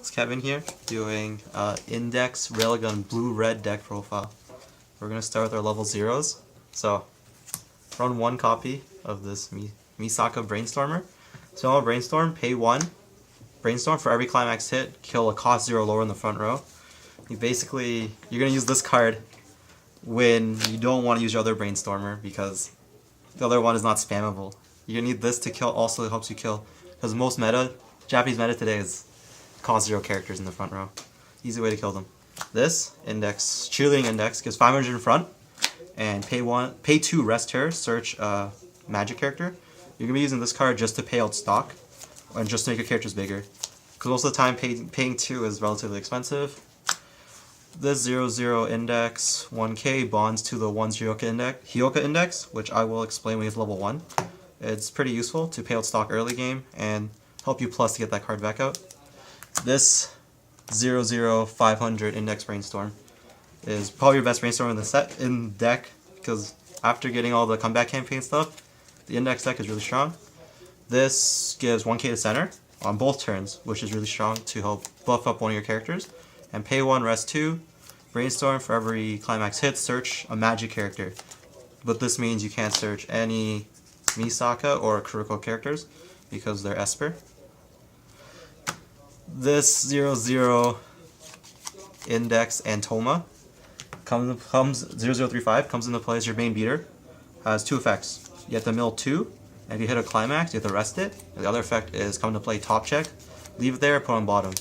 It's Kevin here doing Index-Railgun blue-red deck profile. We're going to start with our level 0s. So, run one copy of this Misaka Brainstormer. So on Brainstorm, pay 1. Brainstorm for every Climax hit, kill a cost 0 lower in the front row. You're going to use this card when you don't want to use your other Brainstormer because the other one is not spammable. You're going to need this to kill, also helps you kill. Because most Japanese meta today is cost 0 characters in the front row. Easy way to kill them. This index, cheerleading index, gives 500 in front, and pay 2 rest her, search a magic character. You're going to be using this card just to pay out stock, and just to make your characters bigger. Because most of the time paying 2 is relatively expensive. This 00 index, 1k, bonds to the 10 Hyoka index, which I will explain when you get to level 1. It's pretty useful to pay out stock early game, and help you plus to get that card back out. This 500 Index Brainstorm is probably your best Brainstorm in the deck, because after getting all the comeback campaign stuff, the Index deck is really strong. This gives 1k to center on both turns, which is really strong to help buff up one of your characters. And pay 1, rest 2, Brainstorm for every Climax hit, search a magic character. But this means you can't search any Misaka or Kuroko characters because they're Esper. This 00 Index and Toma comes 0035 comes into play as your main beater. Has 2 effects. You have to mill 2, and if you hit a Climax, you have to rest it. And the other effect is come into play top check, leave it there, put on bottom.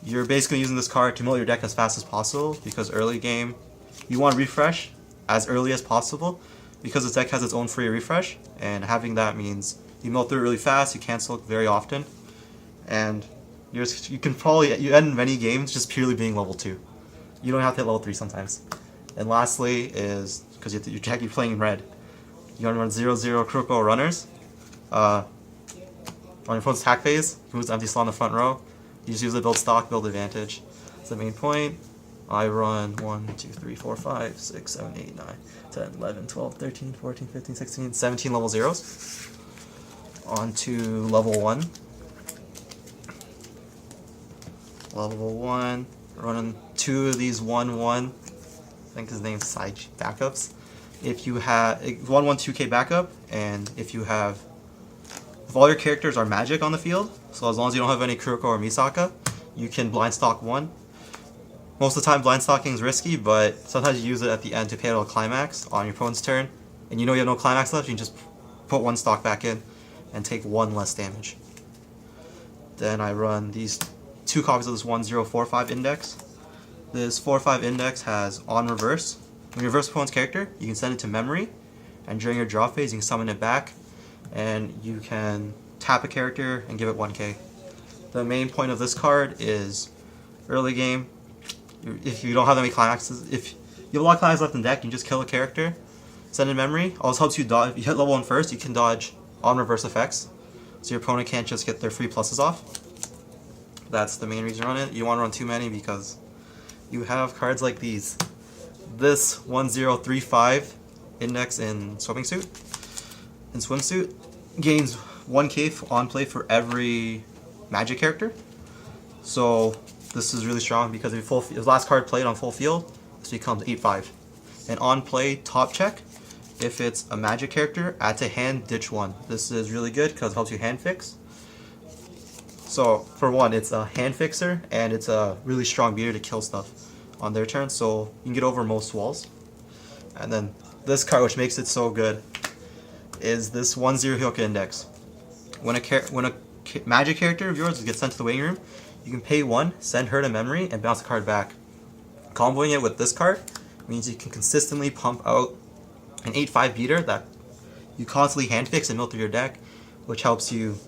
You're basically using this card to mill your deck as fast as possible because early game you want to refresh as early as possible because this deck has its own free refresh, and having that means you mill through it really fast, you cancel it very often, and you can probably end many games just purely being level 2. You don't have to hit level 3 sometimes. And lastly is, because you're playing in red, you want to run 00 Kuroko runners. On your opponent's attack phase, he moves empty slot in the front row. You just use it to build stock, build advantage. That's the main point. I run 1, 2, 3, 4, 5, 6, 7, 8, 9, 10, 11, 12, 13, 14, 15, 16, 17 level 0s. On to level 1. Level 1, running 2 of these 1-1, I think his name's side backups. If you have 1-1-2k backup, and if all your characters are magic on the field, so as long as you don't have any Kuroko or Misaka, you can blind stock 1. Most of the time blind stocking is risky, but sometimes you use it at the end to pay out a Climax on your opponent's turn, and you know you have no Climax left, you can just put 1 stock back in and take 1 less damage. Then I run these 2 copies of this 1045 index. This 45 index has on reverse. When you reverse opponent's character, you can send it to memory, and during your draw phase you can summon it back, and you can tap a character and give it 1k. The main point of this card is early game, if you don't have any climaxes, if you have a lot of climaxes left in the deck, you can just kill a character, send it in memory. Also helps you dodge. If you hit level 1 first, you can dodge on reverse effects, so your opponent can't just get their free pluses off. That's the main reason to run it. You want to run too many because you have cards like these. This 1035 index in swimsuit gains 1k on play for every magic character. So this is really strong because if his last card played on full field, this becomes 8-5. And on play top check, if it's a magic character, add to hand, ditch 1. This is really good because it helps you hand fix. So for one, it's a hand fixer, and it's a really strong beater to kill stuff on their turn, so you can get over most walls. And then this card, which makes it so good, is this 10 Hyoka Index. When a magic character of yours gets sent to the waiting room, you can pay 1, send her to memory, and bounce the card back. Comboing it with this card means you can consistently pump out an 8-5 beater that you constantly hand fix and mill through your deck, which helps you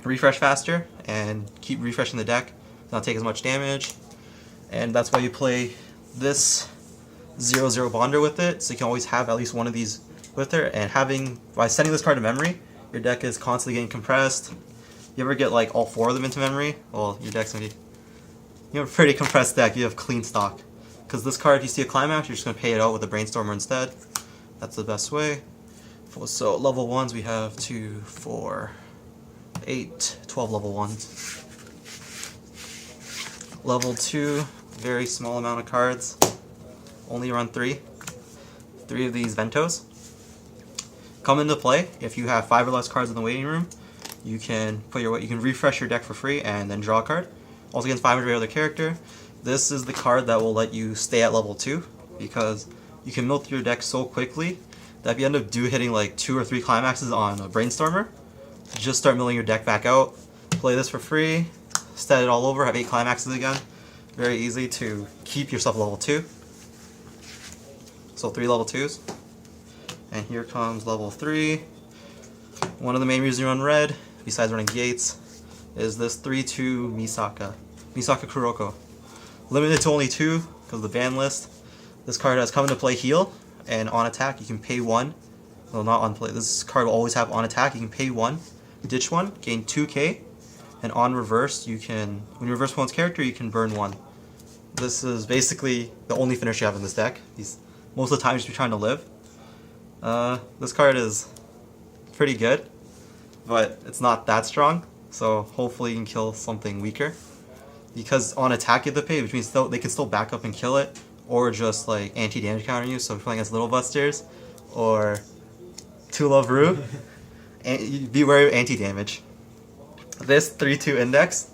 refresh faster and keep refreshing the deck, not take as much damage. And that's why you play this 00 Bonder with it, so you can always have at least one of these with her. And by sending this card to memory, your deck is constantly getting compressed. You ever get like all 4 of them into memory? Well, your deck's gonna be, you have a pretty compressed deck. You have clean stock. Because this card, if you see a Climax, you're just gonna pay it out with a Brainstormer instead. That's the best way. So level 1s we have 2, 4, 8, 12 level 1s. Level 2, very small amount of cards. Only run 3. 3 of these Ventos. Come into play if you have 5 or less cards in the waiting room. You can refresh your deck for free and then draw a card. Also against 500 other character. This is the card that will let you stay at level 2 because you can mill through your deck so quickly that if you end up hitting like 2 or 3 climaxes on a Brainstormer, just start milling your deck back out. Play this for free, stat it all over, have 8 climaxes again. Very easy to keep yourself level 2. So 3 level 2s. And here comes level 3. One of the main reasons you run red, besides running gates, is this 3-2 Misaka Kuroko. Limited to only 2 because of the ban list. This card has come into play heal, and on attack you can pay 1. Well, not on play. This card will always have on attack. You can pay 1, ditch 1, gain 2k, and on reverse you can, when you reverse one's character, you can burn 1. This is basically the only finish you have in this deck. Most of the time you're just trying to live. This card is pretty good, but it's not that strong. So hopefully you can kill something weaker. Because on attack you have to pay, which means they can still back up and kill it, or just like anti-damage counter you. So if you're playing against Little Busters or Love Rue, be wary of anti-damage. This 3-2 Index,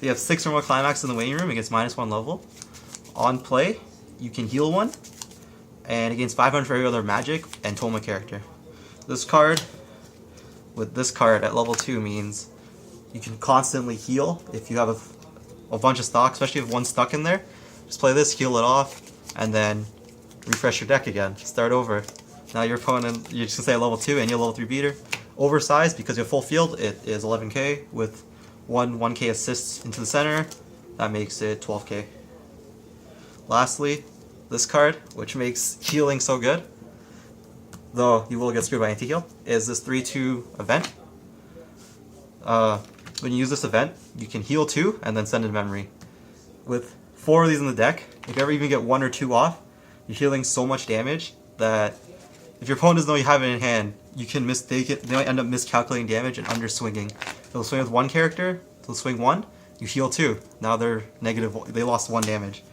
you have 6 or more climaxes in the waiting room. It gets -1 level. On play, you can heal 1, and against 500 for every other magic and Toma character. This card, with this card at level 2, means you can constantly heal if you have a bunch of stock, especially if one's stuck in there. Just play this, heal it off, and then refresh your deck again. Start over. Now your opponent, you're just going to stay at level 2 and you're level 3 beater. Oversized, because you have full field, it is 11k with 1k assists into the center. That makes it 12k. Lastly, this card, which makes healing so good, though you will get screwed by anti-heal, is this 3-2 event. When you use this event, you can heal 2 and then send in memory. With 4 of these in the deck, if you ever even get 1 or 2 off, you're healing so much damage that if your opponent doesn't know you have it in hand, you can mistake it. They might end up miscalculating damage and underswinging. They'll swing with 1 character, they'll swing 1, you heal 2. Now they're negative, they lost 1 damage.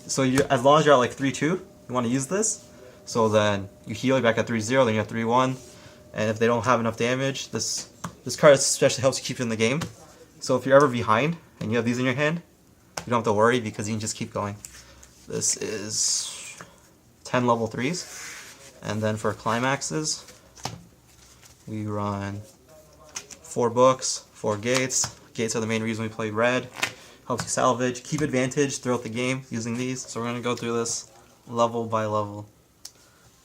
So as long as you're at like 3-2, you want to use this. So then you heal back at 3-0, then you have 3-1. And if they don't have enough damage, this card especially helps you keep in the game. So if you're ever behind and you have these in your hand, you don't have to worry because you can just keep going. This is 10 level 3s. And then for climaxes, we run 4 books, 4 gates. Gates are the main reason we play red. Helps you salvage, keep advantage throughout the game using these. So we're going to go through this level by level.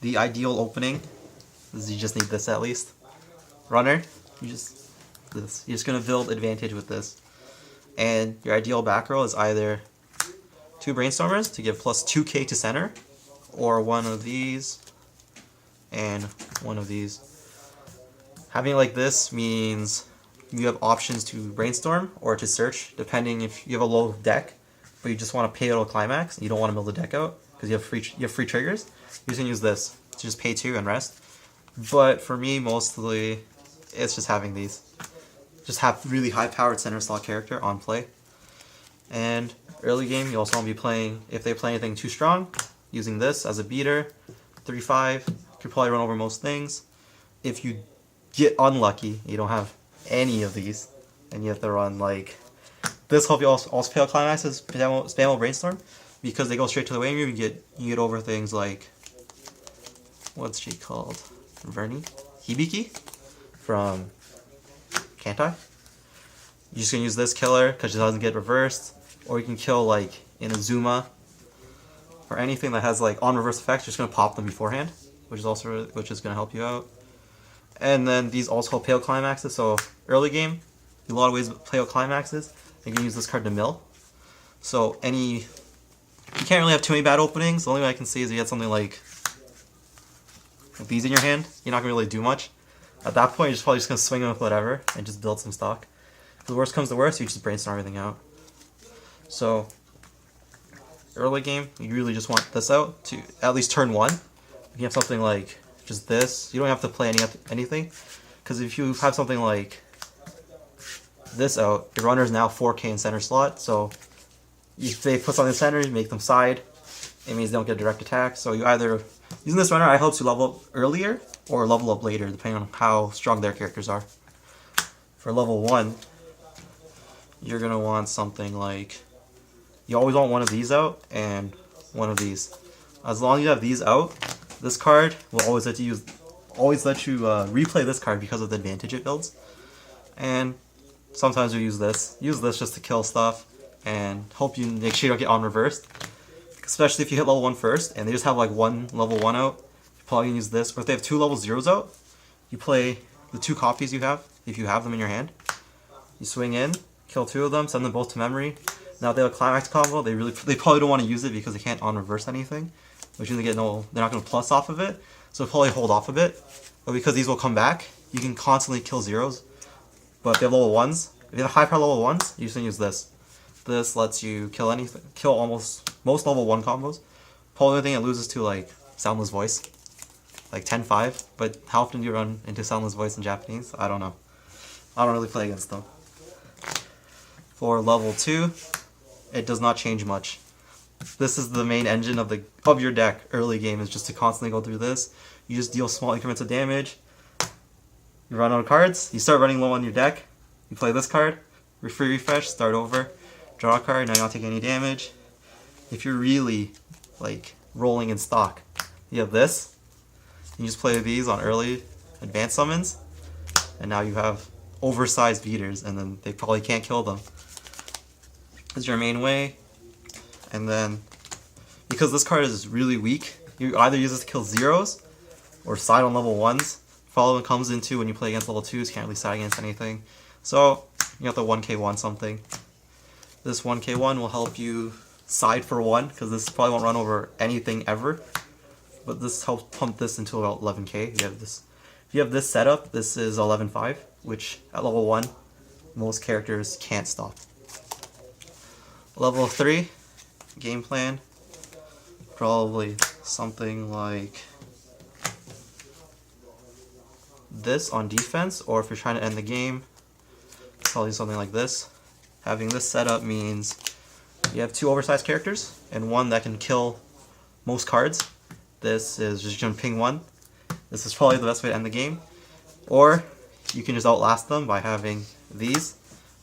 The ideal opening is you just need this at least. Runner, you're just going to build advantage with this. And your ideal back row is either 2 Brainstormers to give plus 2k to center, or 1 of these and 1 of these. Having it like this means you have options to brainstorm or to search, depending if you have a low deck, but you just want to pay a little climax and you don't want to mill the deck out because you have free triggers. You can use this to just pay 2 and rest. But for me, mostly it's just having these. Just have really high-powered center slot character on play. And early game, you also want to be playing, if they play anything too strong, using this as a beater. 3-5, you could probably run over most things. If you get unlucky, you don't have any of these, and you have to run like this. Help you also pay out climaxes, spam brainstorm, because they go straight to the waiting room. You get over things like, what's she called? Vernie? Hibiki from Kantai. You're just gonna use this killer because it doesn't get reversed, or you can kill like Inazuma or anything that has like on reverse effects. You're just gonna pop them beforehand, which is gonna help you out. And then these also help pay out climaxes. So early game, a lot of ways to play out climaxes. You can use this card to mill. So you can't really have too many bad openings. The only way I can see is you get something like these in your hand. You're not gonna really do much. At that point, you're probably just gonna swing them with whatever and just build some stock. If the worst comes to worst, you just brainstorm everything out. So early game, you really just want this out to at least turn 1. If you have something like just this, you don't have to play anything, because if you have something like this out, your runner is now 4k in center slot, so If they put something in the center, you make them side. It means they don't get direct attack. So you either, using this runner, I helps you level up earlier or level up later, depending on how strong their characters are. For level 1, you're going to want something like, you always want one of these out and one of these. As long as you have these out, this card will always let you replay this card because of the advantage it builds. And sometimes we use this. Use this just to kill stuff and hope you make sure you don't get on reversed. Especially if you hit level 1 first and they just have like one level 1 out, you probably can use this. But if they have 2 level 0s out, you play the 2 copies you have, if you have them in your hand. You swing in, kill 2 of them, send them both to memory. Now if they have a climax combo, they probably don't want to use it because they can't on reverse anything, which means they're not going to plus off of it, so probably hold off a bit. But because these will come back, you can constantly kill 0s. But if they have level 1s, if you have high power level 1s, you just use this. This lets you kill anything, kill almost most level 1 combos. Probably the only thing it loses to like Soundless Voice, like 10-5. But how often do you run into Soundless Voice in Japanese? I don't know. I don't really play against them. For level 2, it does not change much. This is the main engine of your deck early game, is just to constantly go through this. You just deal small increments of damage. You run out of cards, you start running low on your deck, you play this card, refresh, start over, draw a card, now you don't take any damage. If you're really like rolling in stock, you have this, you just play these on early advanced summons, and now you have oversized beaters, and then they probably can't kill them. This is your main way, and then because this card is really weak, you either use this to kill 0s or side on level 1s. Following comes into when you play against level 2s, can't really side against anything. So you have to 1k1 something. This 1k1 will help you side for 1, because this probably won't run over anything ever. But this helps pump this into about 11k. If you have this setup, this is 11.5, which at level 1, most characters can't stop. Level 3, game plan, probably something like this on defense, or if you're trying to end the game, probably something like this. Having this setup means you have 2 oversized characters and 1 that can kill most cards. This is just going to ping 1. This is probably the best way to end the game. Or you can just outlast them by having these,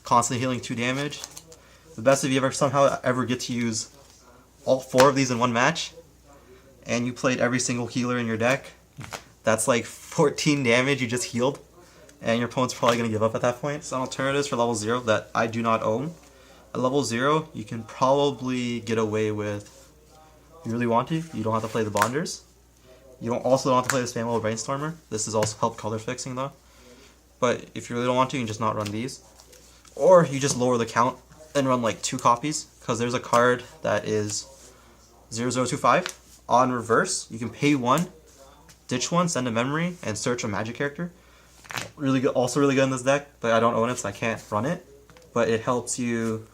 constantly healing 2 damage. The best if you somehow get to use all 4 of these in one match, and you played every single healer in your deck. That's like 14 damage you just healed, and your opponent's probably going to give up at that point. Some alternatives for level 0 that I do not own. At level 0, you can probably get away with, if you really want to, you don't have to play the Bonders. You also don't have to play the Spam Level Brainstormer. This is also help color fixing though. But if you really don't want to, you can just not run these. Or you just lower the count and run like 2 copies, because there's a card that is 0025. On reverse, you can pay 1, ditch 1, send a memory, and search a magic character. Really good, also really good in this deck, but I don't own it, so I can't run it. But it helps you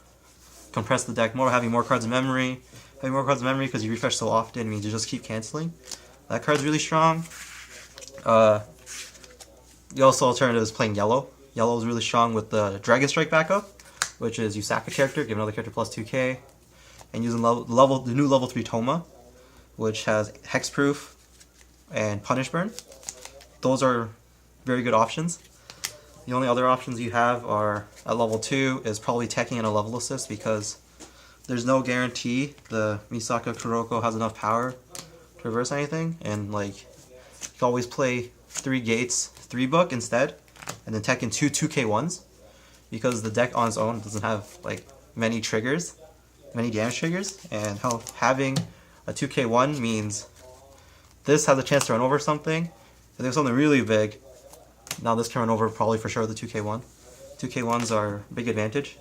compress the deck more, having more cards in memory. Having more cards in memory because you refresh so often means you just keep canceling. That card's really strong. The also alternative is playing yellow. Yellow is really strong with the Dragon Strike backup, which is you sack a character, give another character plus 2k, and using the new level 3 Toma, which has Hexproof and Punish Burn. Those are very good options. The only other options you have are at level 2 is probably teching and a level assist, because there's no guarantee the Misaka Kuroko has enough power to reverse anything, and like you can always play 3 gates 3 book instead, and then tech in 2 2k1s, because the deck on its own doesn't have like many damage triggers, and having a 2k1 means this has a chance to run over something. If there's something really big, now this can run over probably for sure the 2k1. 2k1s are a big advantage.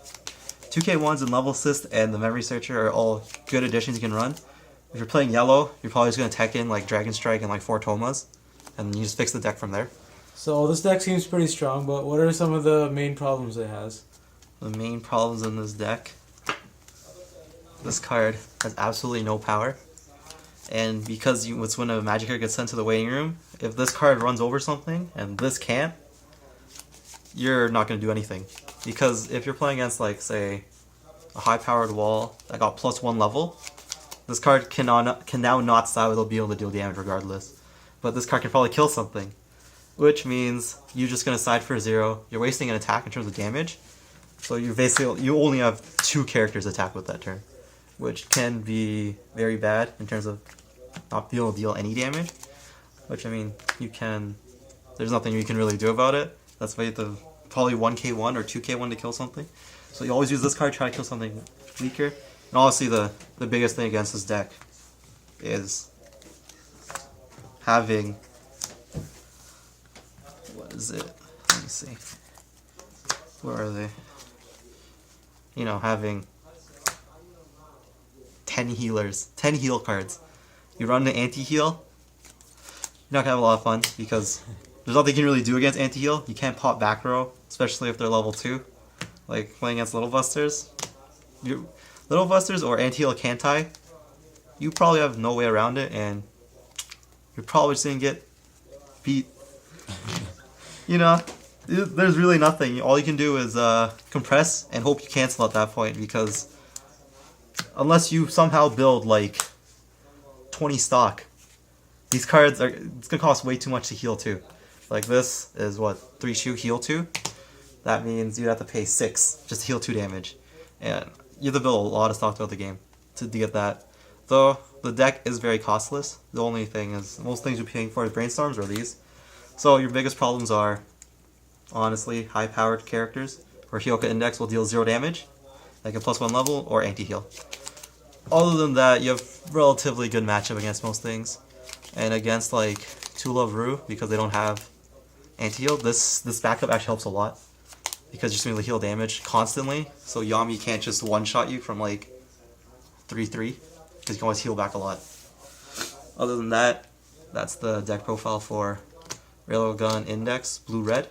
2k1s and level assist and the memory searcher are all good additions you can run. If you're playing yellow, you're probably just going to tech in like Dragon Strike and like 4 Tomas, and you just fix the deck from there. So this deck seems pretty strong, but what are some of the main problems it has? The main problems in this deck: this card has absolutely no power. And because it's when a magic card gets sent to the waiting room, if this card runs over something and this can't, you're not going to do anything. Because if you're playing against, like, say, a high-powered wall that got +1 level. This card can now not style, it'll be able to deal damage regardless. But this card can probably kill something, which means you're just going to side for 0. You're wasting an attack in terms of damage, so you only have 2 characters attack with that turn, which can be very bad in terms of not being able to deal any damage. Which, I mean, there's nothing you can really do about it. That's why you have to probably 1k1 or 2k1 to kill something. So you always use this card, try to kill something weaker. And obviously the biggest thing against this deck is having, what is it? Let me see. Where are they? You know, having 10 healers, 10 heal cards. You run the anti-heal, you're not gonna have a lot of fun because there's nothing you can really do against anti-heal. You can't pop back row, especially if they're level 2. Like playing against Little Busters. Little Busters or anti-heal Kantai, you probably have no way around it, and you're probably just gonna get beat. You know, there's really nothing. All you can do is compress and hope you cancel at that point, because unless you somehow build like 20 stock, these cards it's gonna cost way too much to heal too. Like this is what, 3 shoe heal 2. That means you'd have to pay 6 just to heal 2 damage, and you have to build a lot of stock throughout the game to get that. Though the deck is very costless. The only thing is, most things you're paying for is brainstorms or these. So your biggest problems are, honestly, high-powered characters where Railgun Index will deal 0 damage, like a +1 level, or anti-heal. Other than that, you have relatively good matchup against most things. And against like Tula Ru, because they don't have anti-heal, this backup actually helps a lot, because you're just going to heal damage constantly. So Yami can't just one-shot you from like 3-3, because you can always heal back a lot. Other than that, that's the deck profile for Railgun Index Blue Red.